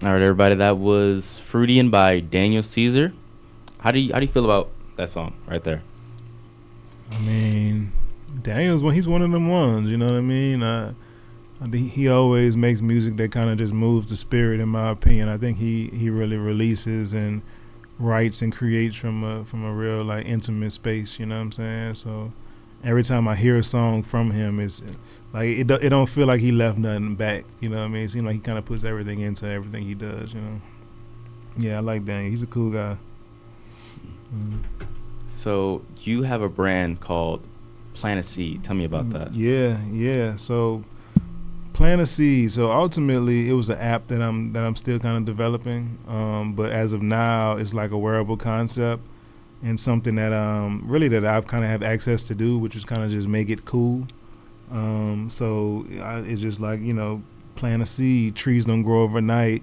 All right, everybody. That was Fruitian by Daniel Caesar. How do you feel about that song right there? I mean, he's one of them ones. You know what I mean? I think he always makes music that kind of just moves the spirit. In my opinion, I think he really releases and writes and creates from a real like intimate space. You know what I'm saying? So every time I hear a song from him, it's like it don't feel like he left nothing back. You know what I mean? It seems like he kind of puts everything into everything he does. You know? Yeah, I like Daniel. He's a cool guy. Mm. So you have a brand called Plant a Seed. Tell me about that. Yeah. So Plant a Seed. So ultimately, it was an app that I'm still kind of developing. But as of now, it's like a wearable concept and something that really that I've kind of have access to do, which is kind of just make it cool. It's just like plant a seed. Trees don't grow overnight.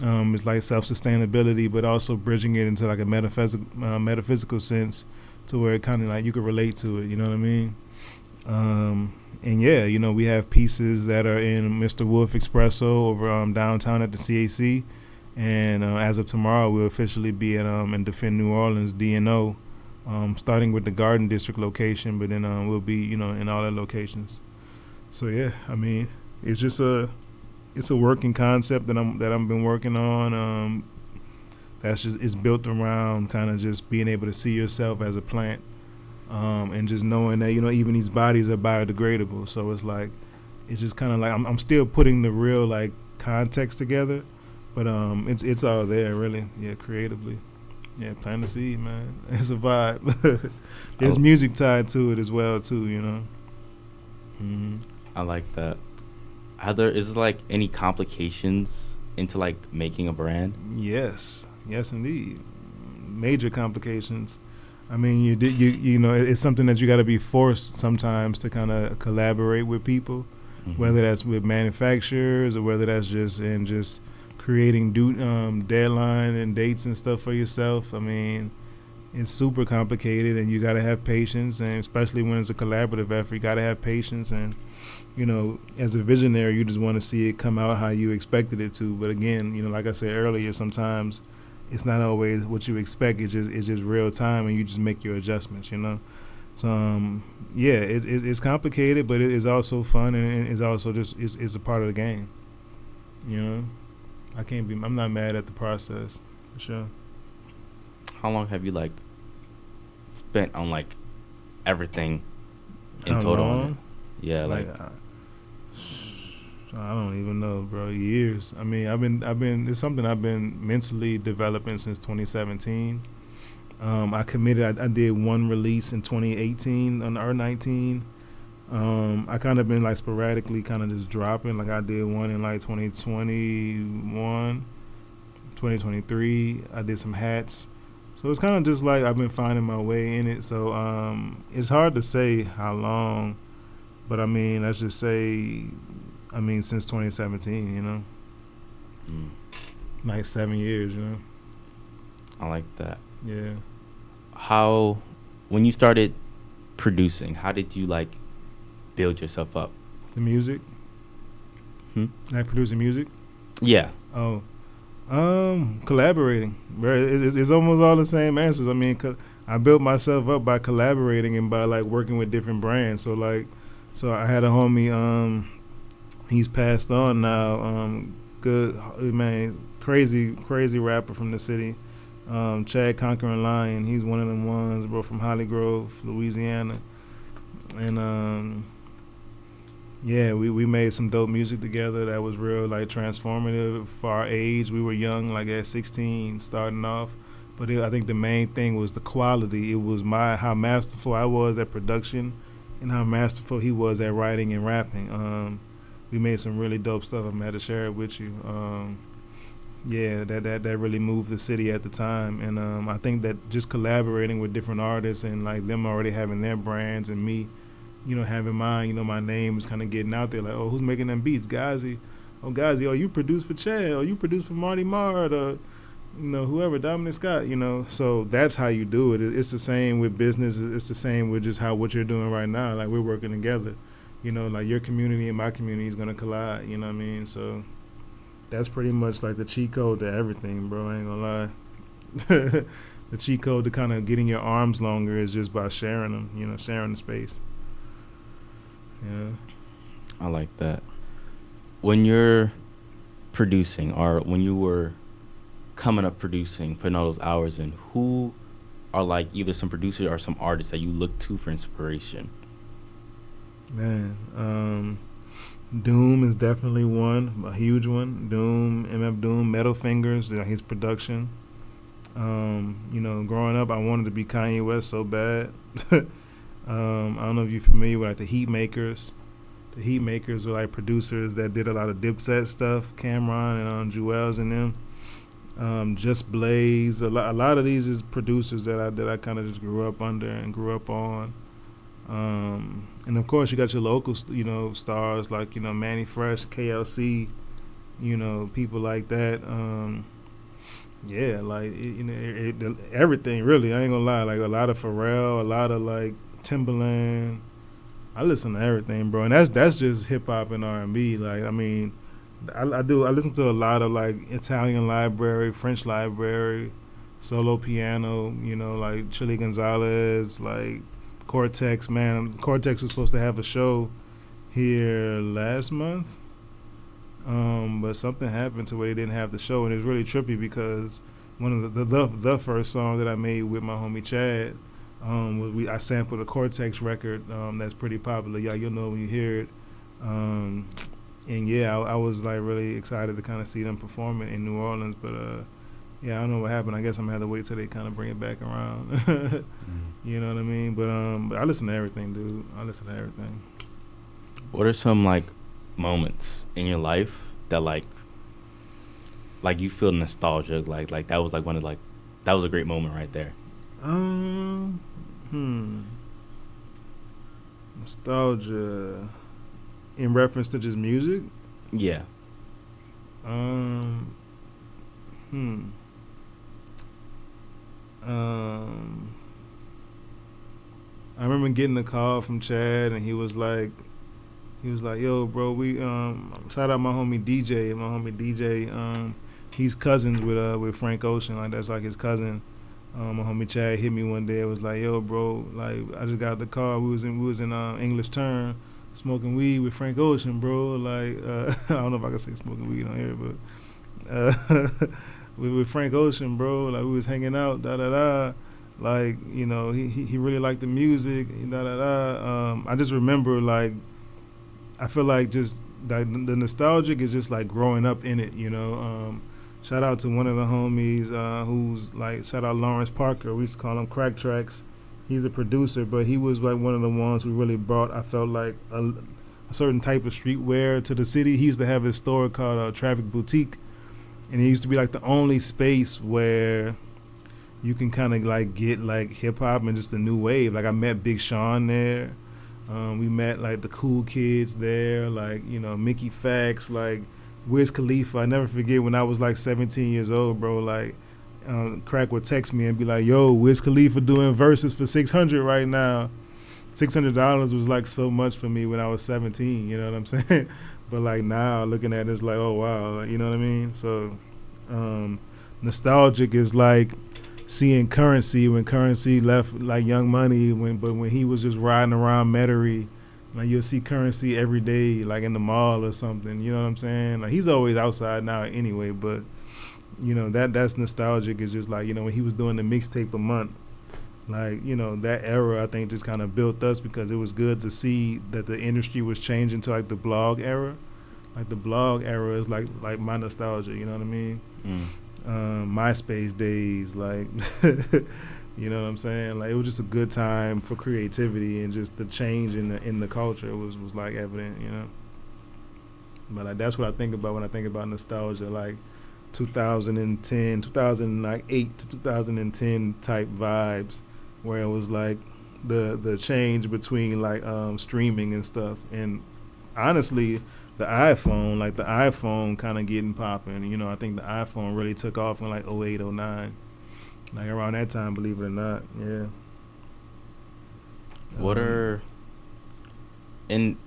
It's like self-sustainability, but also bridging it into like a metaphysical sense, to where it kind of like you could relate to it. You know what I mean? And yeah, we have pieces that are in Mr. Wolf Espresso over downtown at the CAC, and as of tomorrow, we'll officially be in Defend New Orleans DNO, starting with the Garden District location, but then we'll be in all the locations. So yeah, I mean, it's just it's a working concept that I've been working on. It's built around kind of just being able to see yourself as a plant, and just knowing that even these bodies are biodegradable. So it's just kind of like I'm still putting the real like context together, but it's all there really. Yeah, creatively. Yeah, plant a seed, man. It's a vibe. There's music tied to it as well too. Mm-hmm. I like that. Is there like any complications into like making a brand? Yes indeed, major complications. I mean, it's something that you got to be forced sometimes to kind of collaborate with people, mm-hmm. whether that's with manufacturers or whether that's just creating deadline and dates and stuff for yourself. I mean, it's super complicated, and you got to have patience, and especially when it's a collaborative effort, you got to have patience. And as a visionary, you just want to see it come out how you expected it to. But again, like I said earlier, sometimes it's not always what you expect. It's just real time, and you just make your adjustments. So yeah, it's complicated, but it is also fun, and it's also just it's a part of the game. I'm not mad at the process, for sure. How long have you like spent on like everything in How total? long? Yeah, like I don't even know, bro. Years. I mean, it's something I've been mentally developing since 2017. I committed. I did one release in 2018 on R19. I kind of been like sporadically kind of just dropping. Like I did one in like 2021, 2023. I did some hats. So it's kind of just like I've been finding my way in it. So it's hard to say how long, but I mean, let's just say, since 2017, like 7 years, I like that. Yeah. When you started producing, how did you like build yourself up? The music. Like producing music. Yeah. Oh, collaborating. Bro, it's almost all the same answers. I mean, I built myself up by collaborating and by like working with different brands. So I had a homie. He's passed on now. Good man, crazy rapper from the city. Chad Conquering Lion. He's one of them ones, bro, from Holly Grove, Louisiana. And yeah, we made some dope music together that was real like transformative for our age. We were young, like at 16, starting off. But I think the main thing was the quality. It was how masterful I was at production and how masterful he was at writing and rapping. We made some really dope stuff. I'm glad to share it with you. Yeah, that really moved the city at the time. And I think that just collaborating with different artists and like them already having their brands and me, having mine, my name is kind of getting out there. Like, oh, who's making them beats? Ghazi. Oh, Ghazi. Oh, you produced for Chad. Oh, you produced for Marty Mard. Whoever, Dominic Scott. So that's how you do it. It's the same with business. It's the same with just what you're doing right now. Like we're working together. Like your community and my community is gonna collide. You know what I mean? So that's pretty much like the cheat code to everything, bro. I ain't gonna lie. The cheat code to kind of getting your arms longer is just by sharing them, sharing the space. Yeah. I like that. When you're producing, or when you were coming up producing, putting all those hours in, who are like either some producers or some artists that you look to for inspiration? Man, Doom is definitely one, a huge one. Doom, MF Doom, Metal Fingers, his production. Growing up, I wanted to be Kanye West so bad. I don't know if you're familiar with like the Heat Makers. The Heat Makers were like producers that did a lot of Dipset stuff, Cameron and Jewels and them. Just Blaze, a lot of these is producers that I kind of just grew up under and grew up on. And of course you got your local, stars like Manny Fresh, KLC, people like that. Yeah, like everything really. I ain't gonna lie, like a lot of Pharrell, a lot of like Timbaland. I listen to everything, bro, and that's just hip hop and R&B. Like, I mean, I listen to a lot of like Italian library, French library, solo piano. Like Chili Gonzalez, like Cortex. Man, Cortex was supposed to have a show here last month, but something happened to where they didn't have the show, and it was really trippy because one of the first song that I made with my homie Chad. I sampled a Cortex record that's pretty popular. Yeah, you'll know when you hear it. And yeah, I was like really excited to kind of see them perform it in New Orleans. But yeah, I don't know what happened. I guess I'm gonna have to wait till they kind of bring it back around. You know what I mean? But I listen to everything, dude. I listen to everything. What are some like moments in your life that like you feel nostalgia? Like that was like one of like that was a great moment right there. Nostalgia in reference to just music? Yeah. I remember getting a call from Chad, and he was like, "Yo, bro, we shout out my homie DJ. My homie DJ, he's cousins with Frank Ocean. Like that's like his cousin. My homie Chad hit me one day. It was like, "Yo, bro, like I just got the car. We was in English Turn, smoking weed with Frank Ocean, bro. Like I don't know if I can say smoking weed on here, but with Frank Ocean, bro. Like we was hanging out, da da da. Like he really liked the music, da da da. I just remember like I feel like just the nostalgic is just like growing up in it, Shout out to one of the homies who's like, shout out Lawrence Parker. We used to call him Crack Tracks. He's a producer, but he was like one of the ones who really brought, I felt like, a certain type of streetwear to the city. He used to have his store called Traffic Boutique, and it used to be like the only space where you can kind of like get like hip hop and just a new wave. Like I met Big Sean there. We met like the cool kids there, like Mickey Fax, like Wiz Khalifa. I never forget when I was like 17 years old, bro. Like, Crack would text me and be like, "Yo, Wiz Khalifa doing verses for $600 right now." $600 was like so much for me when I was 17. You know what I'm saying? But like now, looking at it, it's like, oh wow, you know what I mean? So, nostalgic is like seeing Currency when Currency left like Young Money, when he was just riding around Metairie. Like you'll see Currency every day, like in the mall or something. You know what I'm saying? Like he's always outside now anyway, but that's nostalgic. It's just like when he was doing the mixtape a month, like that era I think just kind of built us because it was good to see that the industry was changing to like the blog era. Like the blog era is like my nostalgia. You know what I mean? MySpace days, like. You know what I'm saying? Like it was just a good time for creativity and just the change in the culture was like evident, But like that's what I think about when I think about nostalgia, like 2008 to 2010 type vibes, where it was like the change between like streaming and stuff, and honestly, the iPhone kind of getting popping. I think the iPhone really took off in like 08, 09. Like around that time, believe it or not, yeah. What are in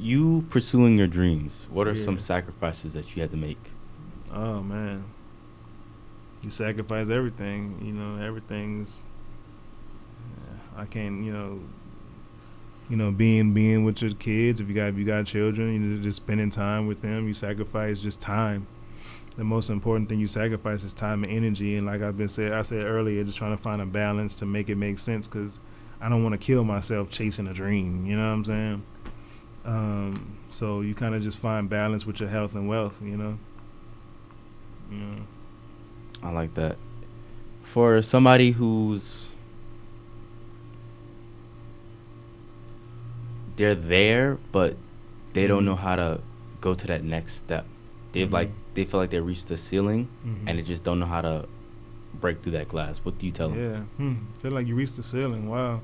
you pursuing your dreams? What are some sacrifices that you had to make? Oh man, you sacrifice everything. Everything's. I can't. Being with your kids. If you got children, just spending time with them. You sacrifice just time. The most important thing you sacrifice is time and energy. And like I said earlier, just trying to find a balance to make it make sense. Because I don't want to kill myself chasing a dream. You know what I'm saying? So you kind of just find balance with your health and wealth. I like that. For somebody who's they're there, but they don't know how to go to that next step. They feel like they reached the ceiling, and they just don't know how to break through that glass. What do you tell them? Yeah, feel like you reached the ceiling. Wow,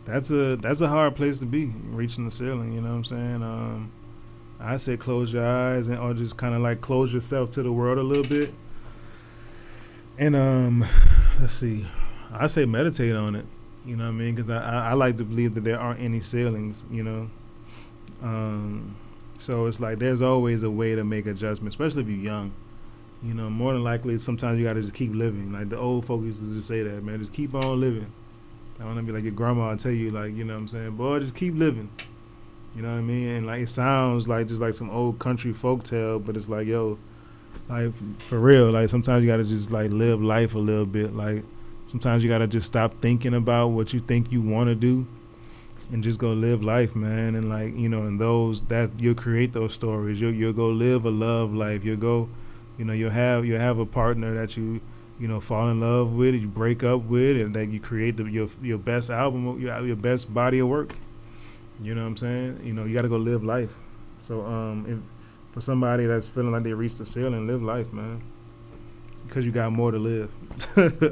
that's a hard place to be, reaching the ceiling. You know what I'm saying? I say close your eyes or just kind of like close yourself to the world a little bit. And let's see, I say meditate on it. You know what I mean? Because I like to believe that there aren't any ceilings. So it's like there's always a way to make adjustments, especially if you're young. More than likely, sometimes you got to just keep living. Like the old folks used to just say that, man, just keep on living. I want to be like your grandma and tell you, like, you know what I'm saying? Boy, just keep living. You know what I mean? And like it sounds like just like some old country folk tale, but it's like, yo, like for real, like sometimes you got to just like live life a little bit. Like sometimes you got to just stop thinking about what you think you want to do and just go live life, man. And like, and those that you'll create those stories. You'll go live a love life. You'll go, you'll have a partner that you fall in love with, you break up with, and that you create your best album, your best body of work. You know what I'm saying? You got to go live life. So if for somebody that's feeling like they reached the ceiling, live life, man. Because you got more to live.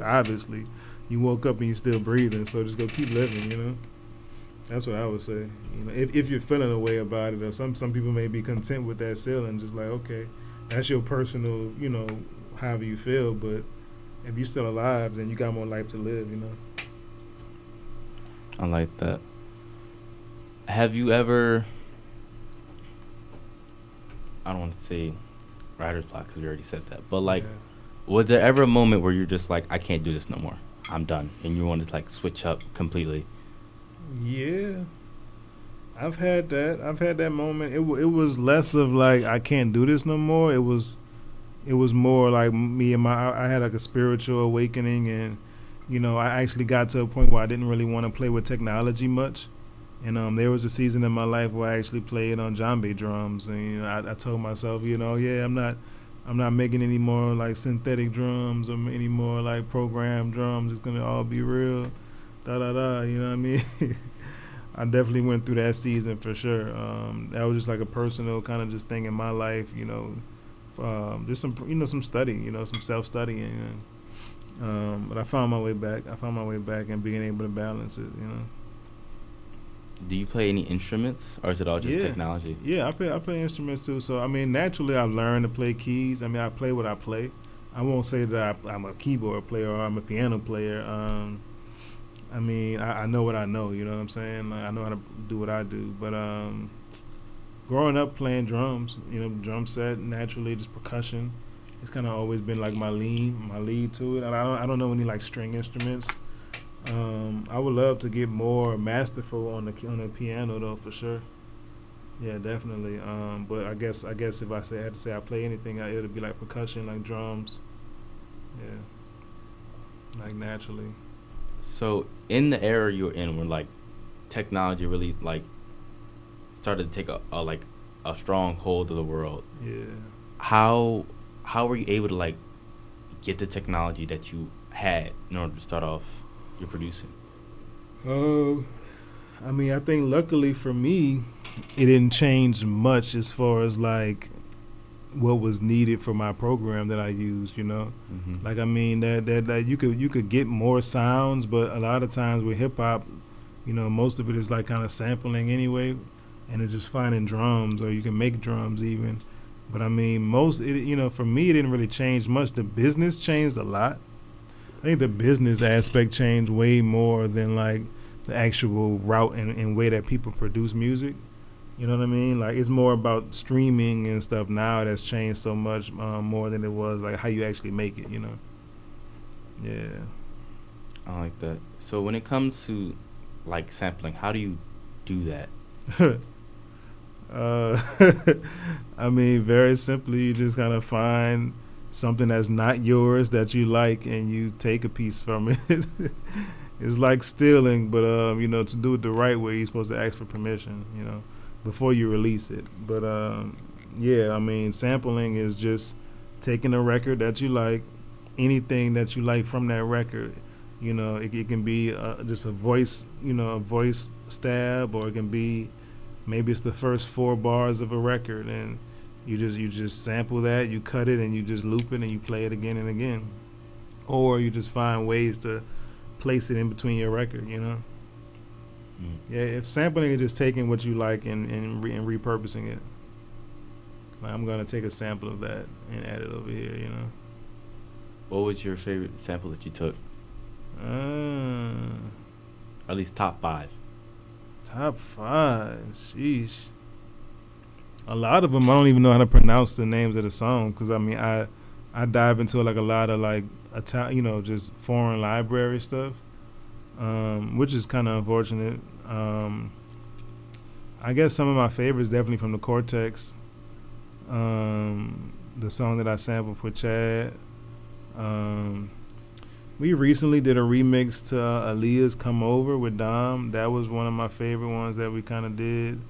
Obviously, you woke up and you're still breathing, so just go keep living. That's what I would say. If you're feeling a way about it, or some people may be content with that ceiling, just like, okay, that's your personal, however you feel. But if you're still alive, then you got more life to live. I like that. Have you ever? I don't want to say writer's block because we already said that, but like, was there ever a moment where you're just like, I can't do this no more, I'm done, and you want to like switch up completely? Yeah, I've had that moment. It was less of like I can't do this no more. It was more like I had like a spiritual awakening, and I actually got to a point where I didn't really want to play with technology much. And there was a season in my life where I actually played on djembe drums, and I told myself, I'm not making any more like synthetic drums or any more like programmed drums. It's gonna all be real. Da da da, you know what I mean? I definitely went through that season for sure. That was just like a personal kind of just thing in my life, just some study, some self-studying. But I found my way back. And being able to balance it, Do you play any instruments, or is it all just technology? Yeah, I play instruments too. So I mean, naturally, I've learned to play keys. I mean, I play what I play. I won't say that I'm a keyboard player or I'm a piano player. I mean, I know what I know. You know what I'm saying? Like, I know how to do what I do. But growing up playing drums, drum set, naturally, just percussion. It's kind of always been like my lead to it. And I don't know any like string instruments. I would love to get more masterful on the piano though, for sure. Yeah, definitely. But I guess if I had to say I play anything, it would be like percussion, like drums. Yeah, like naturally. So in the era you're in, when like technology really like started to take a strong hold of the world. Yeah. How were you able to like get the technology that you had in order to start off your producing? I mean, I think luckily for me, it didn't change much as far as like what was needed for my program that I used. Mm-hmm. Like I mean that you could get more sounds, but a lot of times with hip hop, most of it is like kind of sampling anyway, and it's just finding drums, or you can make drums even. But I mean, for me, it didn't really change much. The business changed a lot. I think the business aspect changed way more than like the actual route and way that people produce music. You know what I mean? Like it's more about streaming and stuff now. That's changed so much more than it was like how you actually make it. You know? Yeah. I like that. So when it comes to like sampling, how do you do that? uh, I mean, very simply, you just kind of find something that's not yours that you like, and you take a piece from it. It's like stealing, but you know, to do it the right way, you're supposed to ask for permission. You know, before you release it. But yeah, I mean, sampling is just taking a record that you like, anything that you like from that record. You know, it can be just a voice, you know, a voice stab, or it can be maybe it's the first 4 bars of a record, and you just sample that, you cut it, and you just loop it, and you play it again and again, or you just find ways to place it in between your record. You know, yeah. If sampling is just taking what you like and repurposing it, like I'm gonna take a sample of that and add it over here. You know. What was your favorite sample that you took? Or at least top 5. Top 5. Sheesh. A lot of them I don't even know how to pronounce the names of the songs, because I mean I dive into like a lot of like you know, just foreign library stuff, which is kind of unfortunate. I guess some of my favorites definitely from the Cortex. The song that I sampled for Chad. We recently did a remix to Aaliyah's "Come Over" with Dom. That was one of my favorite ones that we kind of did.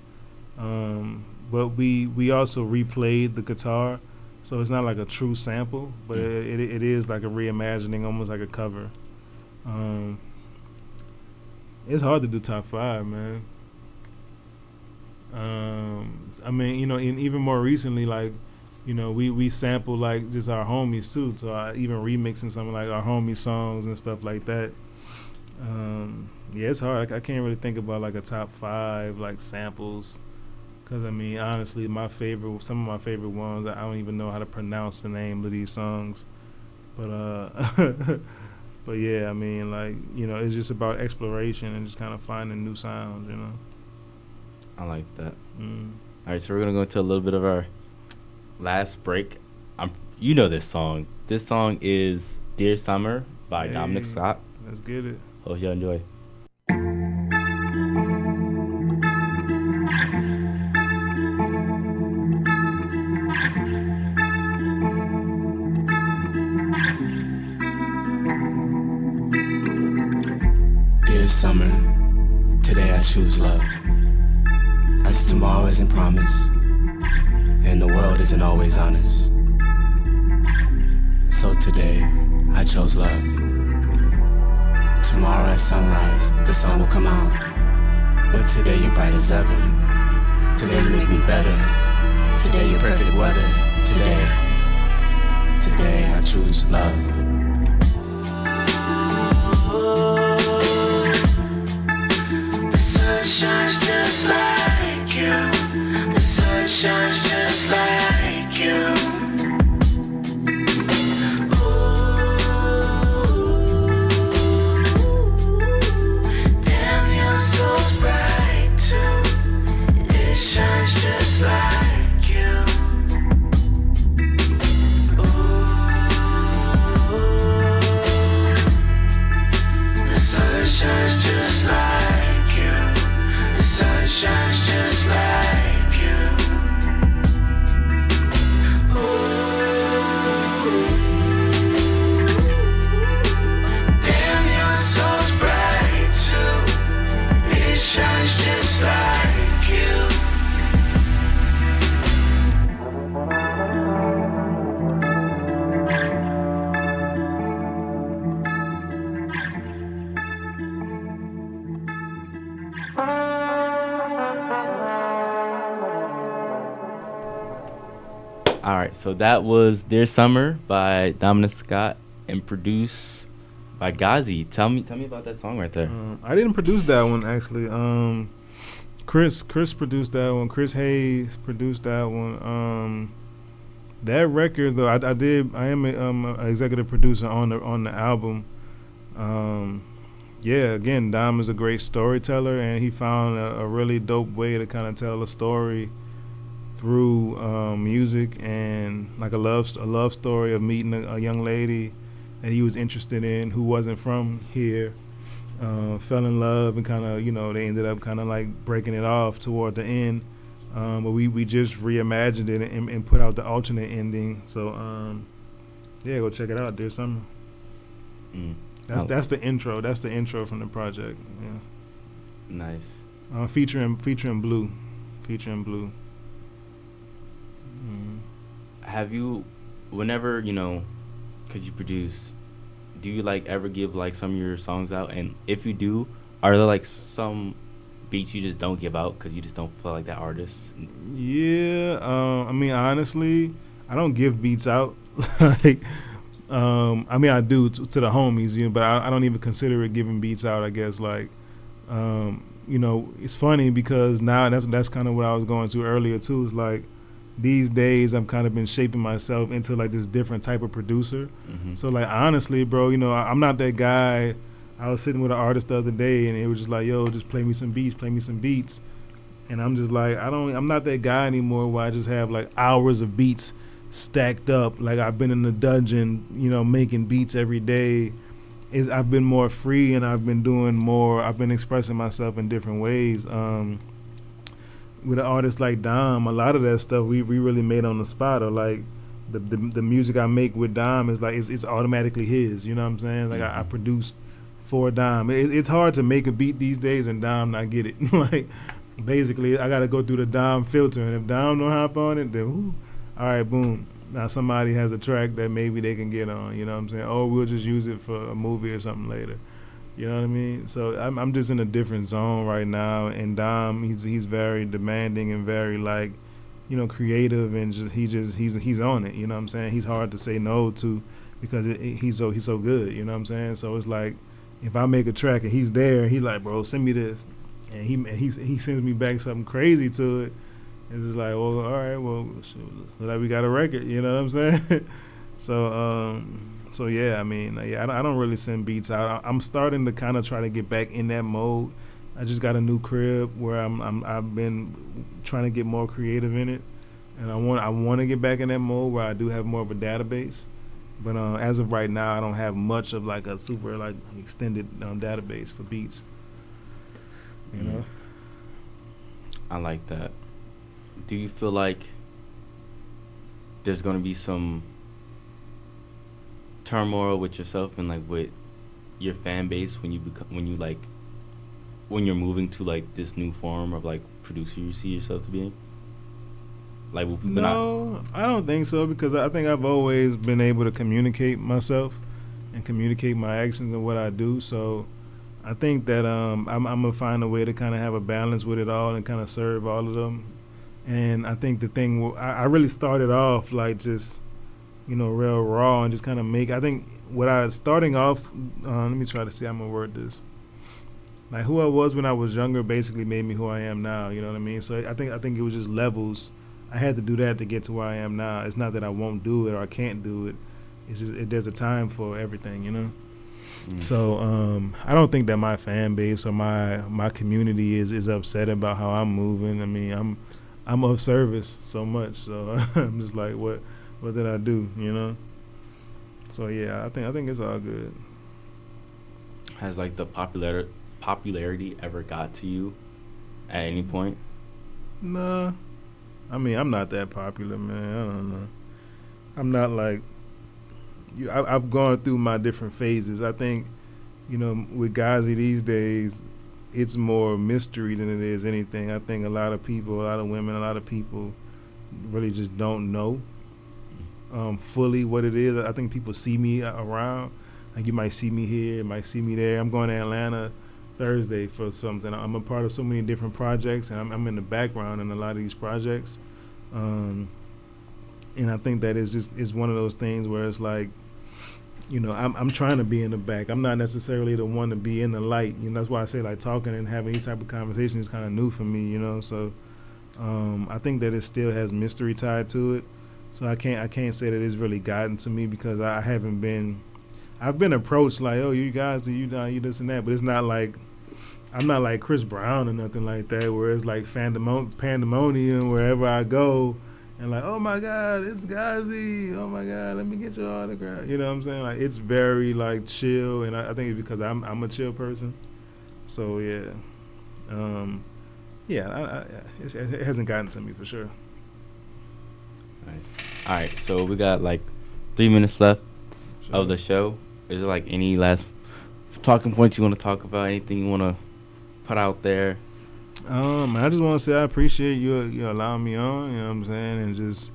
But we also replayed the guitar, so it's not like a true sample, but it is like a reimagining, almost like a cover. It's hard to do top 5, man. I mean, you know, and even more recently, like, you know, we sample like just our homies too. So I even remixing some of like our homie songs and stuff like that. Yeah, it's hard. I can't really think about like a top 5 like samples, because I mean, honestly, some of my favorite ones, I don't even know how to pronounce the name of these songs. But but yeah, I mean, like, you know, it's just about exploration and just kind of finding new sounds. You know. I like that. All right, so we're gonna go into a little bit of our last break. You know this song. This song is "Dear Summer" by Dominic Scott. Let's get it. Hope you enjoy. Dear summer, today I choose love, as tomorrow isn't promised, and the world isn't always honest. So today, I chose love. Tomorrow at sunrise, the sun will come out, but today you're bright as ever. Today you make me better. Today you're perfect weather. Today I choose love. The sun shines just like you. The sun shines just like you. Damn, your soul's bright too. It shines just like you. The sun shines just like you. The sun shines just like you. Damn, your soul's bright too. It shines just like you. All right, so that was "Dear Summer" by Dominic Scott and produced by Ghazi. Tell me about that song right there. I didn't produce that one actually. Chris produced that one. Chris Hayes produced that one. That record though, I am an executive producer on the album. yeah, again, Dom is a great storyteller, and he found a really dope way to kind of tell a story through music, and like a love story of meeting a young lady that he was interested in who wasn't from here, fell in love, and kind of, they ended up kind of like breaking it off toward the end. But we just reimagined it and put out the alternate ending. So yeah, go check it out. Dear Summer. That's the intro. That's the intro from the project. Yeah. Nice. Featuring Blue. Featuring Blue. Have you, whenever, because you produce, do you like ever give like some of your songs out? And if you do, are there like some beats you just don't give out because you just don't feel like that artist? Yeah. I mean, honestly, I don't give beats out. Like, I mean, I do to the homies, but I don't even consider it giving beats out. I guess, like, it's funny because now that's kind of what I was going to earlier too. Is like, these days I've kind of been shaping myself into like this different type of producer. So like, honestly, bro, I'm not that guy. I was sitting with an artist the other day and it was just like, yo, just play me some beats. And I'm just like, I'm not that guy anymore where I just have like hours of beats stacked up. Like, I've been in the dungeon, making beats every day. I've been more free, and I've been expressing myself in different ways. With an artist like Dom, a lot of that stuff we really made on the spot, or like the music I make with Dom is like it's automatically his. You know what I'm saying? Like, I produced for Dom. It's hard to make a beat these days and Dom not get it. Like, basically, I got to go through the Dom filter, and if Dom don't hop on it, then whoo, all right, boom. Now somebody has a track that maybe they can get on. You know what I'm saying? Or we'll just use it for a movie or something later. You know what I mean? So I'm just in a different zone right now, and Dom, he's very demanding and very like, creative, and he's on it. You know what I'm saying? He's hard to say no to because he's so good. You know what I'm saying? So it's like, if I make a track and he's there, he's like, bro, send me this, and he sends me back something crazy to it. It's just like, well, all right, well, like we got a record. You know what I'm saying? So yeah, I mean, I don't really send beats out. I'm starting to kind of try to get back in that mode. I just got a new crib where I've been trying to get more creative in it, and I want to get back in that mode where I do have more of a database. But as of right now, I don't have much of like a super like extended database for beats. You know. I like that. Do you feel like there's going to be some turmoil with yourself and like with your fan base when you're moving to like this new form of like producer you see yourself to be? Like, will people no, I don't think so, because I think I've always been able to communicate myself and communicate my actions and what I do. So I think that I'm gonna find a way to kind of have a balance with it all and kind of serve all of them. And I think the thing I really started off like just real raw and just kind of make. I think what I was starting off. Let me try to see how I'm gonna word this. Like, who I was when I was younger basically made me who I am now. You know what I mean? So I think it was just levels. I had to do that to get to where I am now. It's not that I won't do it or I can't do it. It's just there's a time for everything, So I don't think that my fan base or my community is upset about how I'm moving. I mean, I'm of service so much, so I'm just like, what did I do, So yeah, I think it's all good. Has like the popularity ever got to you at any point? Nah. I mean, I'm not that popular, man. I don't know. I'm not like you. I've gone through my different phases. I think, with Ghazi these days, it's more mystery than it is anything. I think a lot of people, a lot of women, a lot of people really just don't know fully what it is. I think people see me around. Like, you might see me here, you might see me there. I'm going to Atlanta Thursday for something. I'm a part of so many different projects, and I'm in the background in a lot of these projects. And I think that it's one of those things where it's like, I'm trying to be in the back. I'm not necessarily the one to be in the light. That's why I say like talking and having these type of conversations is kind of new for me. So I think that it still has mystery tied to it. So I can't say that it's really gotten to me because I haven't been. I've been approached like, oh, you guys, you this and that, but it's not like I'm not like Chris Brown or nothing like that, where it's like pandemonium wherever I go, and like, oh my God, it's Ghazi, oh my God, let me get your autograph. You know what I'm saying? Like it's very like chill, and I think it's because I'm a chill person. So yeah, it hasn't gotten to me for sure. Nice. All right, so we got like 3 minutes left of the show. Is there like any last talking points you want to talk about? Anything you want to put out there? I just want to say I appreciate you allowing me on. You know what I'm saying, and just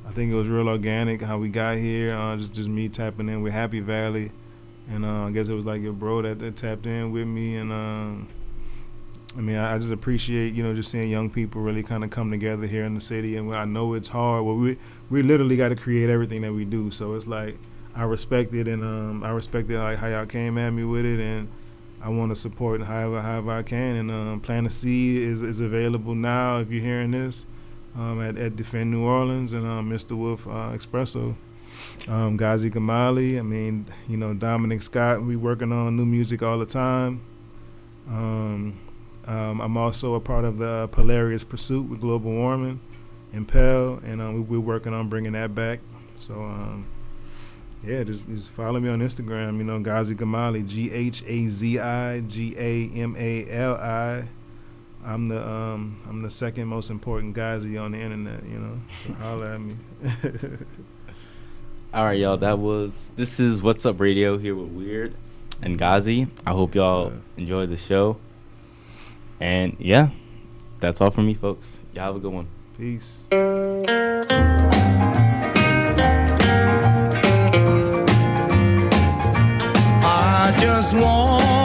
I think it was real organic how we got here. Just me tapping in with Happy Valley, and I guess it was like your bro that tapped in with me, and I mean I just appreciate just seeing young people really kind of come together here in the city. And I know it's hard. Well, we literally got to create everything that we do. So it's like I respect it, and I respected like how y'all came at me with it, and I want to support however I can. And Plant a Seed is available now if you're hearing this at Defend New Orleans, and Mr. Wolf Espresso. Ghazi Gamali, I mean, Dominic Scott, we working on new music all the time. I'm also a part of the Polarious Pursuit with global warming and Pell, and we're working on bringing that back. So yeah, just follow me on Instagram. Ghazi Gamali, GhaziGamali. I'm the second most important Ghazi on the internet. So holla at me. All right, y'all. This is What's Up Radio here with Weird and Ghazi. I hope y'all enjoy the show. And yeah, that's all from me, folks. Y'all have a good one. Peace. I just want